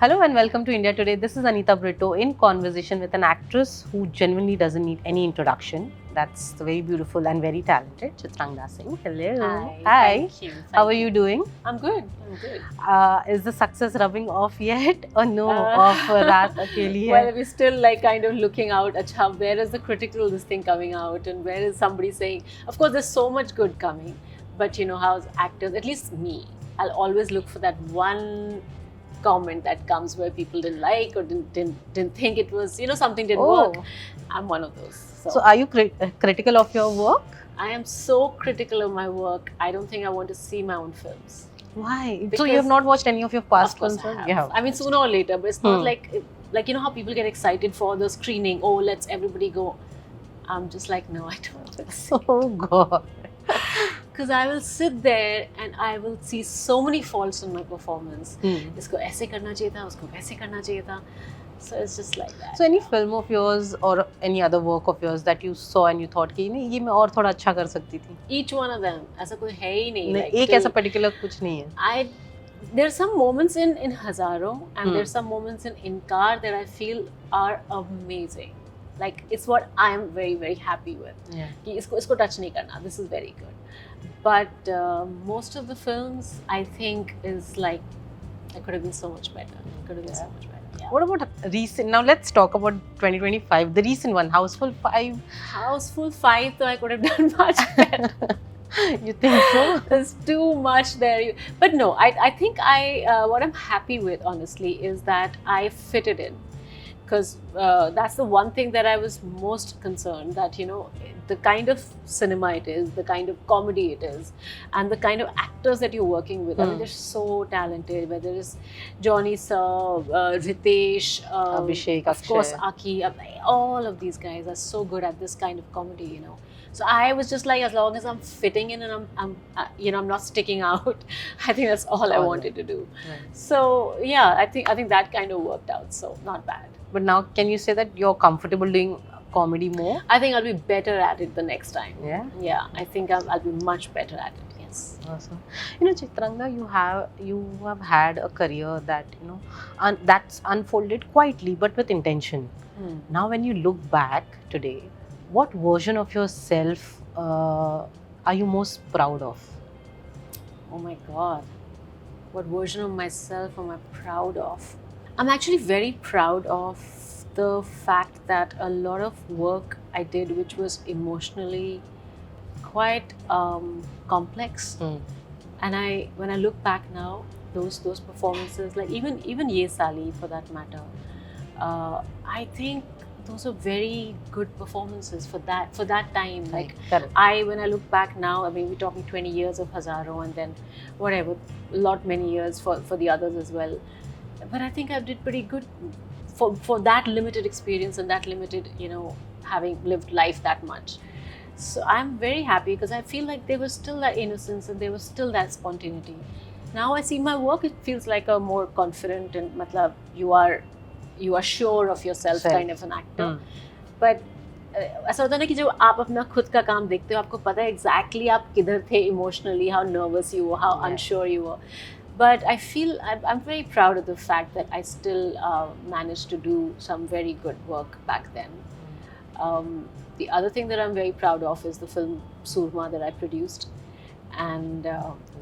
Hello and welcome to India Today. This is Anita Brito in conversation with an actress who genuinely doesn't need any introduction. That's the very beautiful and very talented Chitrangda Singh. Hello. Hi. Hi. Thank you. How are you doing? I'm good. I'm good. Is the success rubbing off yet or no? Uh, Of Raat Akeli Hai? Well, we're still like kind of looking out. Acha, where is the critical this thing coming out, and where is somebody saying? Of course, there's so much good coming, but you know how actors, at least me, I'll always look for that one comment that comes where people didn't like or didn't think it was something didn't work. I'm one of those. So are you critical of your work? I am so critical of my work. I don't think I want to see my own films. Why? So Because- you have not watched any of your past Of course films? I have. You have. I mean, sooner or later, but it's not like you know how people get excited for the screening. Oh, let's everybody go. I'm just like, no, I don't. Oh God. Because I will sit there and I will see so many faults in my performance. इसको ऐसे करना चाहिए था, उसको वैसे करना चाहिए था. So it's just like that. So any film of yours or any other work of yours that you saw and you thought कि नहीं ये मैं और थोड़ा अच्छा कर सकती थी. Each one of them, ऐसा कोई है ही नहीं. नहीं, like, एक ऐसा particular कुछ नहीं है. There's some moments in Hazaro and there's some moments in Inkar that I feel are amazing. Like it's what I am very very happy with. Yeah. कि इसको touch नहीं करना. This is very good. But most of the films I think is like it could have been so much better. It could have been so much better. Yeah. What about recent? Now let's talk about 2025. The recent one, Houseful 5. Houseful 5, though I could have done much better. You think so? There's too much there. But no, I think what I'm happy with honestly is that I fitted in. Because that's the one thing that I was most concerned that, the kind of cinema it is, the kind of comedy it is, and the kind of actors that you're working with. I mean, they're so talented, whether it's Johnny Sir, Ritesh, Abhishek, of course, Akshay. Aki, all of these guys are so good at this kind of comedy, So I was just like, as long as I'm fitting in and I'm not sticking out, I think that's all I wanted to do. Right. So yeah, I think that kind of worked out. So not bad. But now, can you say that you're comfortable doing comedy more? I think I'll be better at it the next time. Yeah. Yeah, I think I'll be much better at it. Yes. Awesome. Chitrangda, you have had a career that that's unfolded quietly but with intention. Now, when you look back today, what version of yourself are you most proud of? Oh my God, what version of myself am I proud of? I'm actually very proud of the fact that a lot of work I did, which was emotionally quite complex, and when I look back now, those performances, like even Ye Sali for that matter, I think those are very good performances for that time. Like when I look back now, I mean, we're talking 20 years of Hazaro and then whatever, many years for the others as well. But I think I did pretty good for that limited experience and that limited, having lived life that much. So I'm very happy because I feel like there was still that innocence and there was still that spontaneity. Now I see my work, it feels like a more confident and matlab, you are sure of yourself kind of an actor. But ऐसा होता है ना कि जब आप अपना खुद का काम देखते हो आपको पता है exactly आप किधर थे emotionally, how nervous you were, how unsure you were. But I feel I'm very proud of the fact that I still managed to do some very good work back then. The other thing that I'm very proud of is the film Surma that I produced. And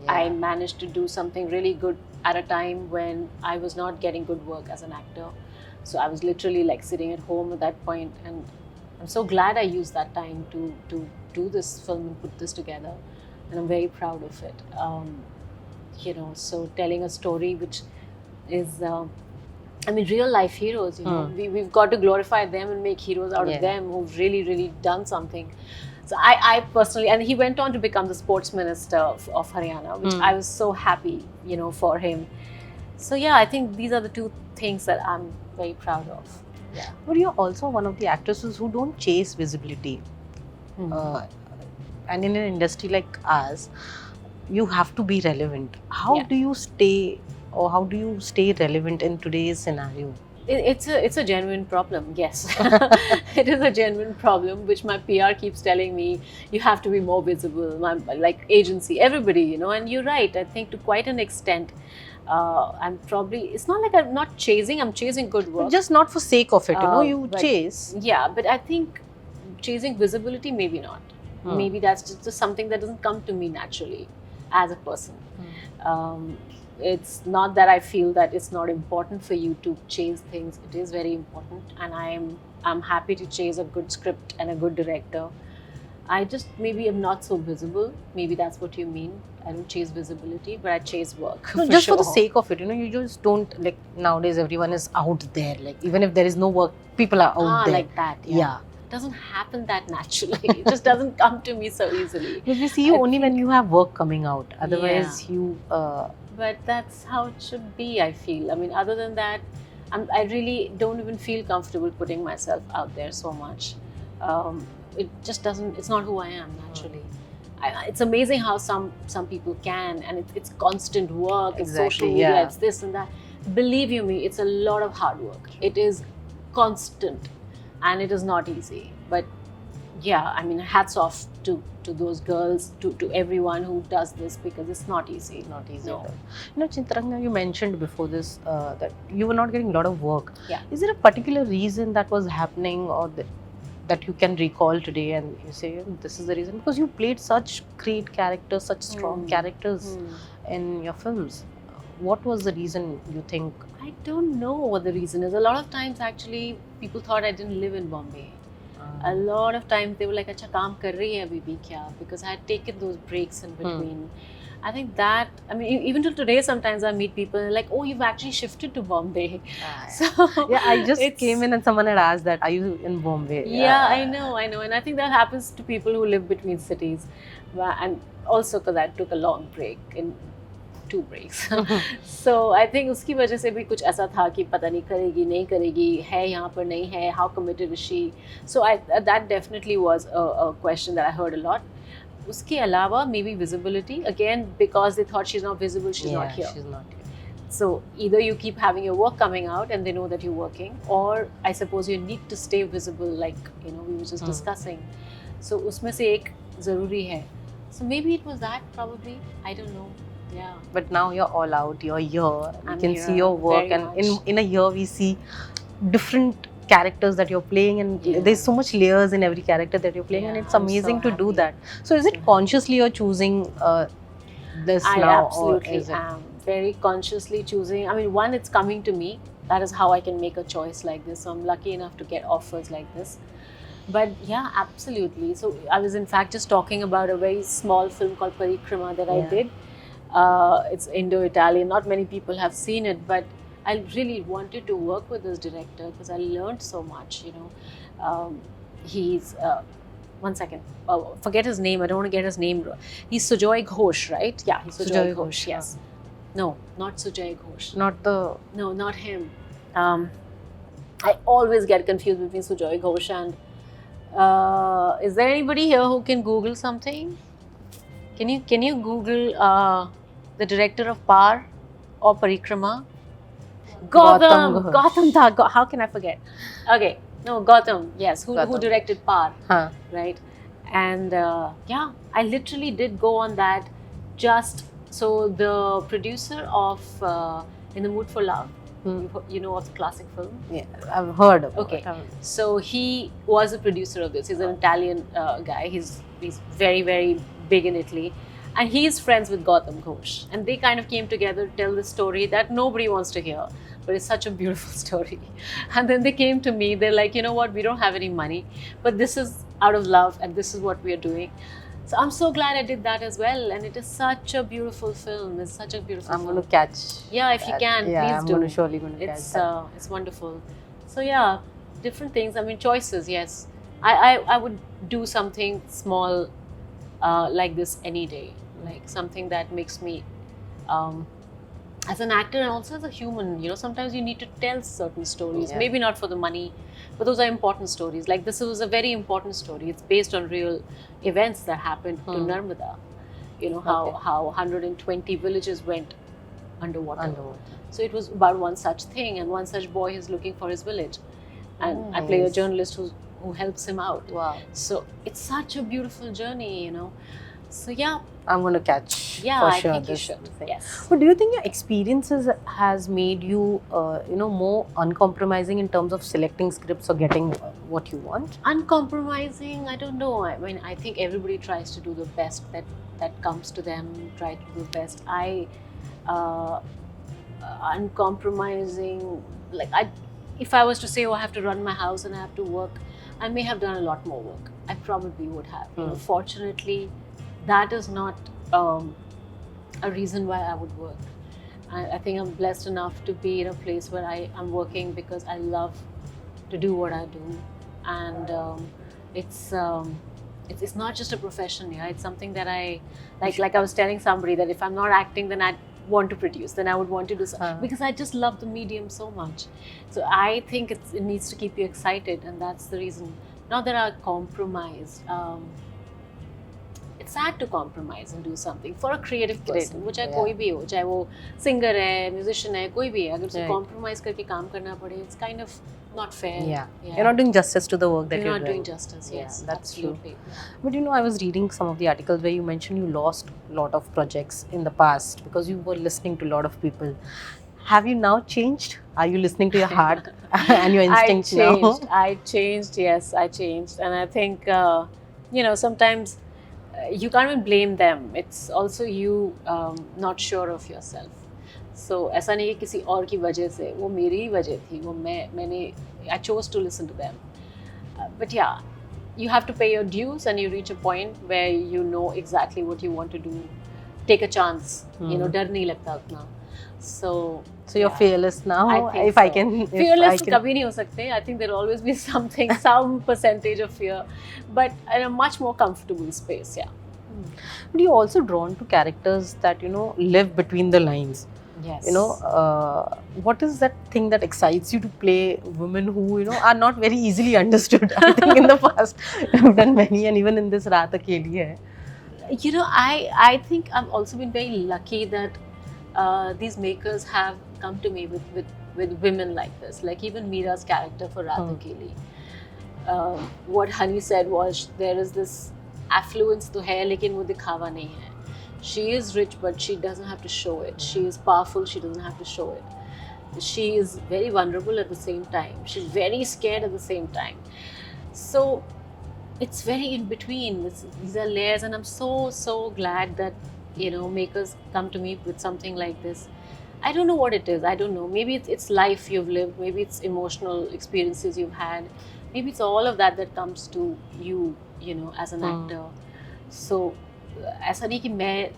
I managed to do something really good at a time when I was not getting good work as an actor. So I was literally like sitting at home at that point, and I'm so glad I used that time to do this film and put this together. And I'm very proud of it. So telling a story which is, real life heroes, we've got to glorify them and make heroes out of them who've really, really done something. So I personally, and he went on to become the sports minister of Haryana, which I was so happy, for him. So yeah, I think these are the two things that I'm very proud of. Yeah. But you're also one of the actresses who don't chase visibility. And in an industry like ours, you have to be relevant. How do you stay relevant in today's scenario? It's a genuine problem, yes. It is a genuine problem, which my PR keeps telling me, you have to be more visible, like agency, everybody, and you're right. I think to quite an extent, I'm probably, it's not like I'm not chasing, I'm chasing good work. Just not for sake of it, you But- chase. Yeah, but I think chasing visibility, maybe not. Maybe that's just something that doesn't come to me naturally as a person. It's not that I feel that it's not important for you to chase things. It is very important, and I'm happy to chase a good script and a good director. I just maybe am not so visible. Maybe that's what you mean. I don't chase visibility, but I chase work. No, just for the sake of it, you just don't, like, nowadays everyone is out there. Like, even if there is no work, people are out there. Like that. Yeah. It doesn't happen that naturally. It just doesn't come to me so easily. Because we see you I only when you have work coming out. Otherwise, you. But that's how it should be, I feel. I mean, other than that, I really don't even feel comfortable putting myself out there so much. It just doesn't, it's not who I am naturally. It's amazing how some people can, and it's constant work, it's social media, it's this and that. Believe you me, it's a lot of hard work. It is constant, and it is not easy. But yeah, I mean, hats off to those girls, to everyone who does this, because it's not easy. Not easy No. at all. Chitrangda, you mentioned before this that you were not getting a lot of work. Yeah. Is there a particular reason that was happening, or that you can recall today and you say, this is the reason? Because you played such great characters, such strong characters in your films. What was the reason, you think? I don't know what the reason is. A lot of times, actually, people thought I didn't live in Bombay. A lot of times they were like, "Acha, kaam kar rahi hai abhi bhi kya?" Because I had taken those breaks in between. I think that, I mean, even till today, sometimes I meet people and like, "Oh, you've actually shifted to Bombay." So yeah, I just came in and someone had asked that, "Are you in Bombay?" Yeah, I know, and I think that happens to people who live between cities, and also because I took a long break in 2 breaks. So I think उसकी वजह से भी कुछ ऐसा था कि पता नहीं करेगी नहीं करेगी, है यहाँ पर नहीं है, how committed is she? So that definitely was a question that I heard a lot. उसके अलावा maybe visibility, again because they thought she's not visible, she's not here. She's not here. So either you keep having your work coming out and they know that you're working, or I suppose you need to stay visible, like we were just discussing. So उसमें से एक ज़रूरी है. So maybe it was that, probably. I don't know. Yeah. But now you're all out, you're here, we I'm can here, see your work, very and much. in a year we see different characters that you're playing, and there's so much layers in every character that you're playing, and it's I'm amazing so to do happy. that. So is it consciously you're choosing this I now, absolutely or is it? am very consciously choosing. I mean, one, it's coming to me. That is how I can make a choice like this. So I'm lucky enough to get offers like this. But yeah, absolutely. So I was in fact just talking about a very small film called Parikrama that I did. It's Indo-Italian. Not many people have seen it, but I really wanted to work with this director because I learned so much. He's one second. Oh, forget his name. I don't want to get his name wrong. He's Sujoy Ghosh, right? Yeah, he's Sujoy Ghosh. Yes. No, not Sujoy Ghosh. Not the. No, not him. I always get confused between Sujoy Ghosh and. Is there anybody here who can Google something? Can you Google the director of Par or Parikrama? Gautam Ghosh. Gautam Tha. How can I forget? Okay, no, Gautam. Yes, who directed Par? Huh. Right? And yeah, I literally did go on that. Just so the producer of In the Mood for Love, you know of the classic film? Yeah, I've heard of Okay. it. So he was a producer of this. He's an Italian guy. He's very, very big in Italy. And he's friends with Gautam Ghosh. And they kind of came together to tell this story that nobody wants to hear. But it's such a beautiful story. And then they came to me. They're like, you know what? We don't have any money. But this is out of love. And this is what we are doing. So I'm so glad I did that as well. And it is such a beautiful film. It's such a beautiful film. I'm going to catch. Yeah, if you can, yeah, please I'm do. Going to surely going to catch that. It's wonderful. So yeah, different things. I mean, choices. Yes, I would do something small like this any day. Like something that makes me, as an actor and also as a human. Sometimes you need to tell certain stories. Yeah. Maybe not for the money, but those are important stories. Like this was a very important story. It's based on real events that happened to Narmada. How 120 villages went underwater. So it was about one such thing, and one such boy is looking for his village, and I play a journalist who helps him out. Wow. So it's such a beautiful journey, So yeah, I'm going to catch yeah, for I sure think you this should. thing. Yes. But do you think your experiences has made you, more uncompromising in terms of selecting scripts or getting what you want? Uncompromising, I don't know. I mean, I think everybody tries to do the best that comes to them. Try to do the best. Uh, Uncompromising. Like if I was to say, oh, I have to run my house and I have to work, I may have done a lot more work. I probably would have. You know, fortunately, that is not a reason why I would work. I think I'm blessed enough to be in a place where I'm working because I love to do what I do, and it's. It's not just a profession, yeah. It's something that I like. Like I was telling somebody that if I'm not acting, then I'd want to produce. Then I would want to do so because I just love the medium so much. So I think it needs to keep you excited, and that's the reason. Not that I compromised. It's sad to compromise and do something for a creative person, वो चाहे कोई भी हो, चाहे वो singer है, musician है, कोई भी है, अगर उसे compromise करके काम करना पड़े, it's kind of not fair. Yeah. You're not doing justice to the work that you're you're not doing. doing justice. Yes, that's absolutely. true. But I was reading some of the articles where you mentioned you lost a lot of projects in the past because you were listening to a lot of people. Have you now changed? Are you listening to your heart and your instincts now? I changed. Yes, I changed, and I think sometimes you can't even blame them. It's also you not sure of yourself. So ऐसा नहीं है किसी और की वजह से, वो मेरी ही वजह थी, वो मैंने I chose to listen to them. But yeah, you have to pay your dues and you reach a point where you know exactly what you want to do. Take a chance. डर नहीं लगता उतना. So you're fearless now. If I can, fearless कभी नहीं हो सकते. I think there'll always be some percentage of fear, but in a much more comfortable space. Yeah. But you're also drawn to characters that live between the lines. Yes. What is that thing that excites you to play women who are not very easily understood? I think in the past I've done many, and even in this Raat Akeli Hai. I think I've also been very lucky that these makers have come to me with women like this. Like even Meera's character for Raat Akeli. What Honey said was, there is this affluence to hai, lekin wo dikhawa nahi hai. She is rich, but she doesn't have to show it. She is powerful, she doesn't have to show it. She is very vulnerable at the same time. She's very scared at the same time. So it's very in between. These are layers, and I'm so glad that makers come to me with something like this. I don't know what it is. I don't know. Maybe it's life you've lived. Maybe it's emotional experiences you've had. Maybe it's all of that comes to you, as an actor. So ऐसा नहीं कि मैं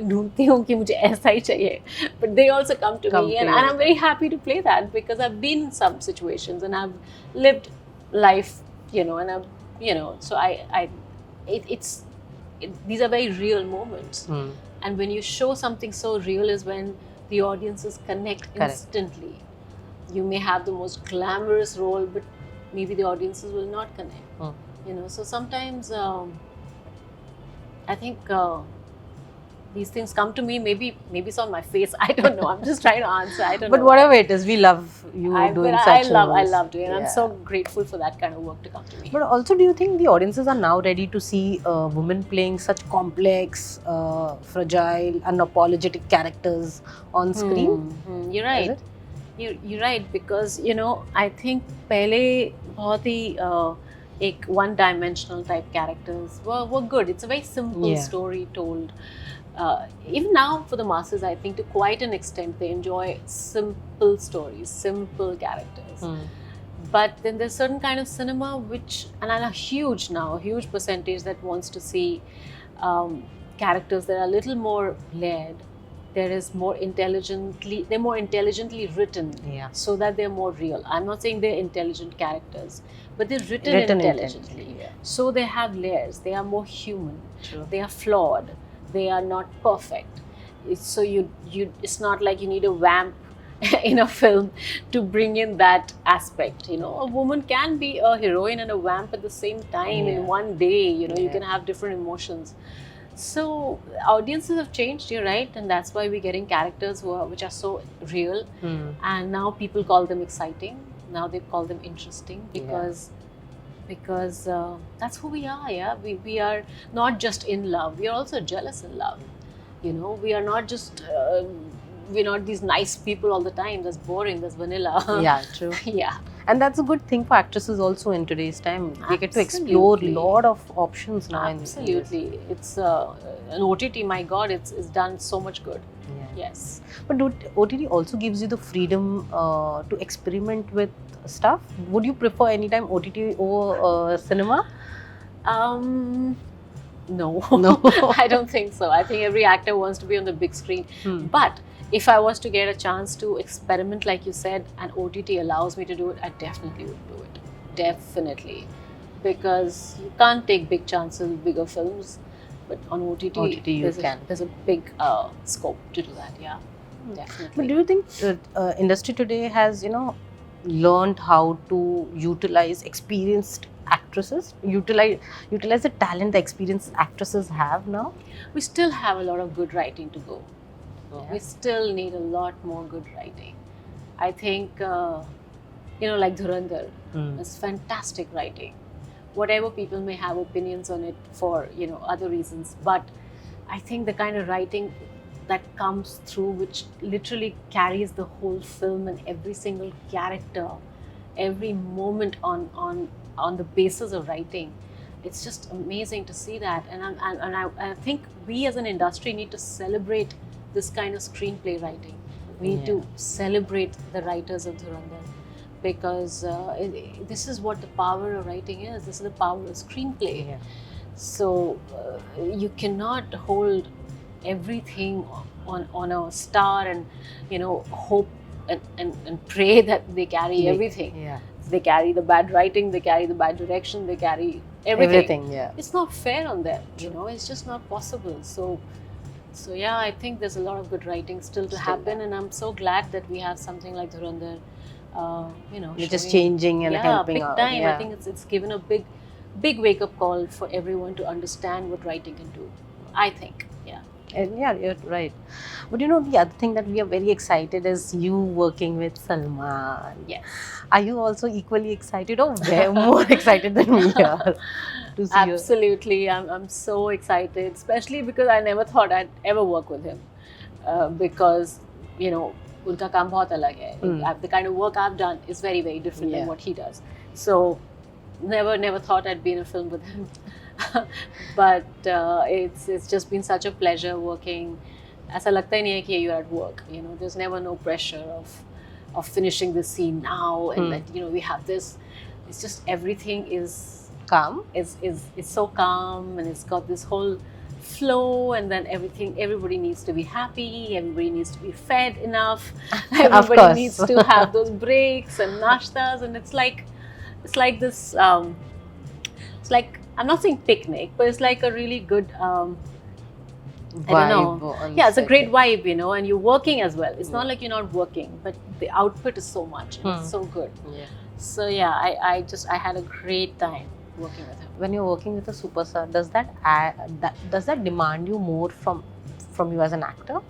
ढूंढती हूँ कि मुझे ऐसा ही चाहिए, but they also come to me, and I'm very happy to play that because I've been in some situations and I've lived life, and I've, so these are very real moments. And when you show something so real is when the audiences connect instantly. You may have the most glamorous role, but maybe the audiences will not connect. So sometimes I think these things come to me. Maybe it's on my face. I don't know. I'm just trying to answer. I don't know. But whatever it is, we love you doing such I love doing it. I'm so grateful for that kind of work to come to me. But also, do you think the audiences are now ready to see women playing such complex, fragile, unapologetic characters on screen? You're right. You're right, because I think पहले बहुत ही एक one-dimensional type characters were good. It's a very simple story told. Even now for the masses, I think to quite an extent they enjoy simple stories, simple characters. But then there's certain kind of cinema which, and a huge percentage that wants to see characters that are a little more layered. They're more intelligently written, so that they're more real. I'm not saying they're intelligent characters, but they're written intelligently. So they have layers. They are more human. True. They are flawed. They are not perfect. So it's not like you need a vamp in a film to bring in that aspect. A woman can be a heroine and a vamp at the same time in one day. You can have different emotions. So audiences have changed, you're right, and that's why we're getting characters which are so real. And now people call them exciting. Now they call them interesting because because that's who we are. Yeah, we are not just in love, we are also jealous in love. You know, we are not just we're not these nice people all the time. That's boring, that's vanilla. Yeah, true. Yeah, And that's a good thing for actresses also in today's time. They get to explore a Absolutely. lot of options now. in this. absolutely. It's an OTT, my god, it's done so much good. Yeah. Yes. But OTT also gives you the freedom to experiment with stuff. Would you prefer anytime OTT over cinema? No, No. I don't think so. I think every actor wants to be on the big screen. Hmm. But if I was to get a chance to experiment, like you said, and OTT allows me to do it, I definitely would do it. Definitely. Because you can't take big chances with bigger films. But on OTT, OTT you there's, can. there's a big scope to do that. Yeah, But definitely. do you think industry today has, learned how to utilize experienced actresses? Utilize the talent the experienced actresses have now? We still have a lot of good writing to go. Yeah. We still need a lot more good writing. I think, like Dhurandhar, Hmm. it's fantastic writing. Whatever people may have opinions on it for, other reasons, but I think the kind of writing that comes through, which literally carries the whole film and every single character, every moment on the basis of writing, it's just amazing to see that. And I think we as an industry need to celebrate this kind of screenplay writing. We need to celebrate the writers of Dhurandhar, because this is what the power of writing is. This is the power of screenplay. Yeah. So you cannot hold everything on a star and hope and pray that they carry everything. Yeah. They carry the bad writing, they carry the bad direction, they carry everything. Yeah. It's not fair on them, it's just not possible. So yeah, I think there's a lot of good writing still to happen, and I'm so glad that we have something like Dhurandhar, Which is showing- changing and yeah, helping big out. time. Yeah. I think it's given a big wake up call for everyone to understand what writing can do. I think, yeah. And yeah, you're right. But the other thing that we are very excited is you working with Salman. Yes. Are you also equally excited or way more excited than we are to see you? Absolutely, I'm so excited, especially because I never thought I'd ever work with him, because उनका काम बहुत अलग है. The kind of work I've done is very, very different than what he does. So never thought I'd be in a film with him. But it's just been such a pleasure working. ऐसा लगता ही नहीं है कि you're at work. There's never no pressure of finishing the scene now, and that we have this. It's just everything is Calm. is so calm, and it's got this whole flow, and then everybody needs to be happy, everybody needs to be fed enough, everybody course. needs to have those breaks and nashtas, and it's like this it's like, I'm not saying picnic, but it's like a really good I don't know. on Yeah, it's a set. great vibe, and you're working as well. It's not like you're not working, but the output is so much, and it's so good. Yeah. So yeah, I had a great time working with him. When you're working with a superstar, does that demand you more from you as an actor?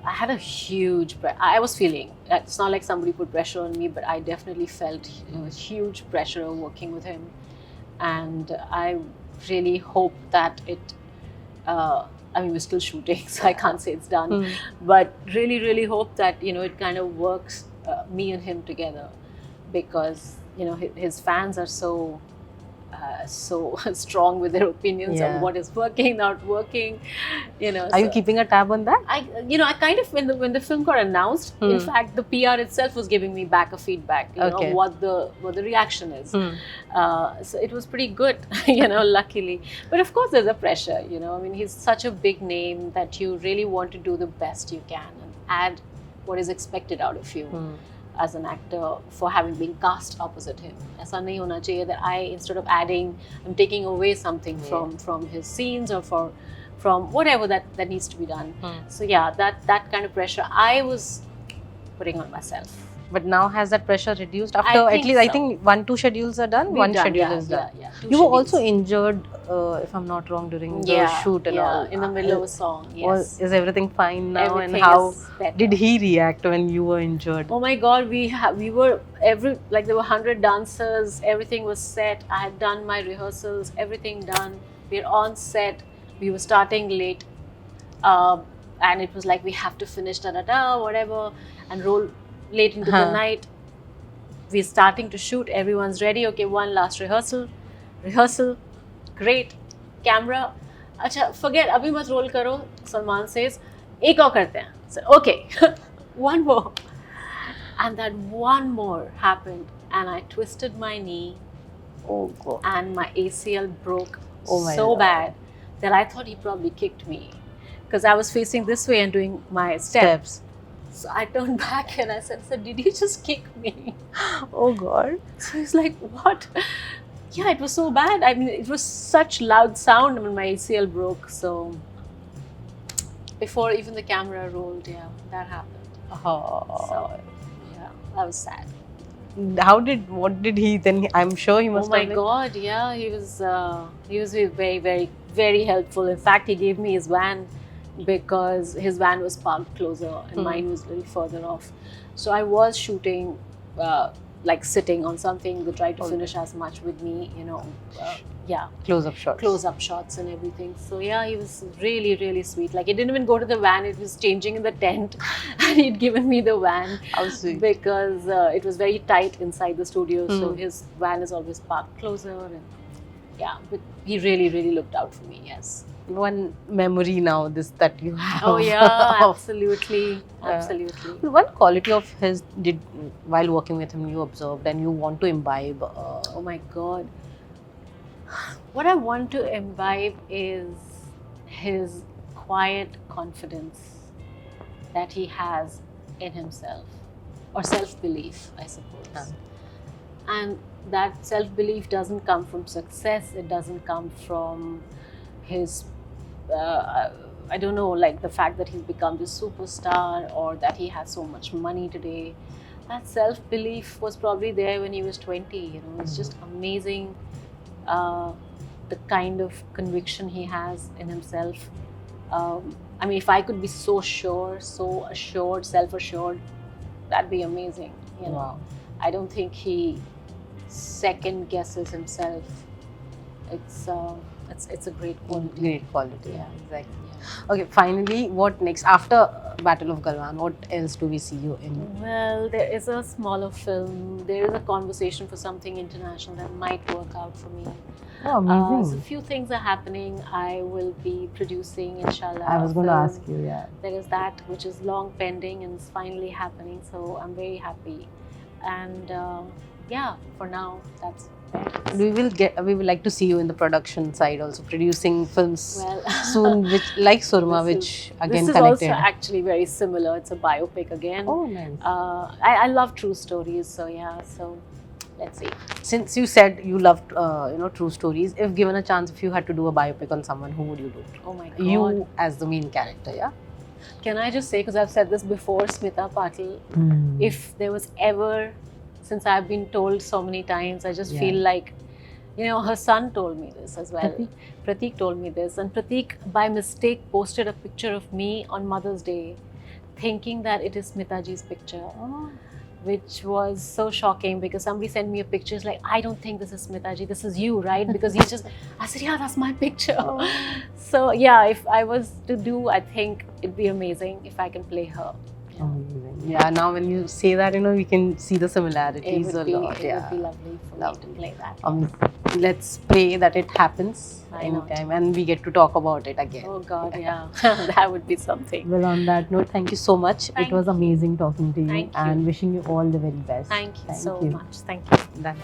I had a huge I was feeling, it's not like somebody put pressure on me, but I definitely felt huge pressure of working with him, and I really hope that it we're still shooting, so I can't say it's done, but really hope that it kind of works, me and him together, because his fans are so strong with their opinions Yeah. on what is working, not working. Are you keeping a tab on that? I kind of, when the film got announced, in fact, the PR itself was giving me back a feedback, Okay. what the reaction is. So it was pretty good, luckily. But of course, there's a pressure. He's such a big name that you really want to do the best you can and add what is expected out of you as an actor for having been cast opposite him. ऐसा नहीं होना चाहिए that I, instead of adding, I'm taking away something from his scenes or from whatever that needs to be done. So yeah, that kind of pressure I was putting on myself. But now has that pressure reduced after at think least I so. think 1-2 schedules are done. We're One done, schedule yeah, is done. Yeah, two You were also schedules. injured, if I'm not wrong, during the shoot and all. in the middle of a song. Yes. Is everything fine now? Everything And how is better. did he react when you were injured? Oh my God, we were like there were 100 dancers. Everything was set. I had done my rehearsals. Everything done. We're on set. We were starting late, and it was like we have to finish whatever, and roll late into the night. We're starting to shoot. Everyone's ready. Okay, one last rehearsal. Great. Camera. अच्छा forget अभी मत roll करो. Salman says एक और करते हैं. So okay, one more. And that one more happened, and I twisted my knee. Oh God. And my ACL broke my so God. bad that I thought he probably kicked me, because I was facing this way and doing my steps. So I turned back and I said, did he just kick me? Oh God. So he's like, what? Yeah, it was so bad. I mean, it was such loud sound when my ACL broke. So before even the camera rolled, yeah, that happened. Oh. So yeah, that was sad. What did he then? I'm sure he must Oh my have. God, yeah, he was very, very, very helpful. In fact, he gave me his van because his van was parked closer and mine was a little further off. So I was shooting, like sitting on something. They tried to finish as much with me, yeah. Close-up shots. Close-up shots and everything. So yeah, he was really, really sweet. Like, he didn't even go to the van. It was changing in the tent, and he'd given me the van. How sweet. Because it was very tight inside the studio, so his van is always parked closer, and yeah, but he really, really looked out for me. Yes. One memory now, that you have. Oh yeah, absolutely, absolutely. One quality of his while working with him you observed and you want to imbibe. Oh my God. What I want to imbibe is his quiet confidence that he has in himself, or self-belief, I suppose. And that self-belief doesn't come from success. It doesn't come from his, I don't know, like the fact that he's become this superstar or that he has so much money today. That self-belief was probably there when he was 20. It's just amazing. The kind of conviction he has in himself. I mean, if I could be so sure, so assured, self-assured, that'd be amazing. Wow. I don't think he second guesses himself. It's a great quality. Great quality. Yeah. Exactly. Yeah. Okay, finally, what next? After Battle of Galwan, what else do we see you in? Well, there is a smaller film. There is a conversation for something international that might work out for me. Oh, amazing. So a few things are happening. I will be producing, inshallah. I was going to ask you, yeah. There is that which is long pending and it's finally happening. So I'm very happy. And yeah, for now, that's we would like to see you in the production side also, producing films well, soon, which like Surma, which again this is connected. also actually very similar. It's a biopic again. Oh, nice. I love true stories, so yeah. So let's see. Since you said you loved true stories, if given a chance, if you had to do a biopic on someone, who would you do? Oh my God. You as the main character, yeah. Can I just say, because I've said this before, Smita Patil, if there was ever, since I've been told so many times, I just feel like, her son told me this as well. Prateek told me this. And Prateek, by mistake, posted a picture of me on Mother's Day, thinking that it is Smitaji's picture. Which was so shocking, because somebody sent me a picture. It's like, I don't think this is Smitaji, this is you, right? Because I said, yeah, that's my picture. So yeah, if I was to do, I think it'd be amazing if I can play her. Amazing. Yeah, now when you say that, we can see the similarities a lot. It would be lovely for me to play that. Let's pray that it happens I know. anytime and we get to talk about it again. Oh God, yeah. That would be something. Well, on that note, thank you so much. Thank it was amazing talking to you, Thank you. and wishing you all the very best. Thank you so you. much. Thank you. Bye.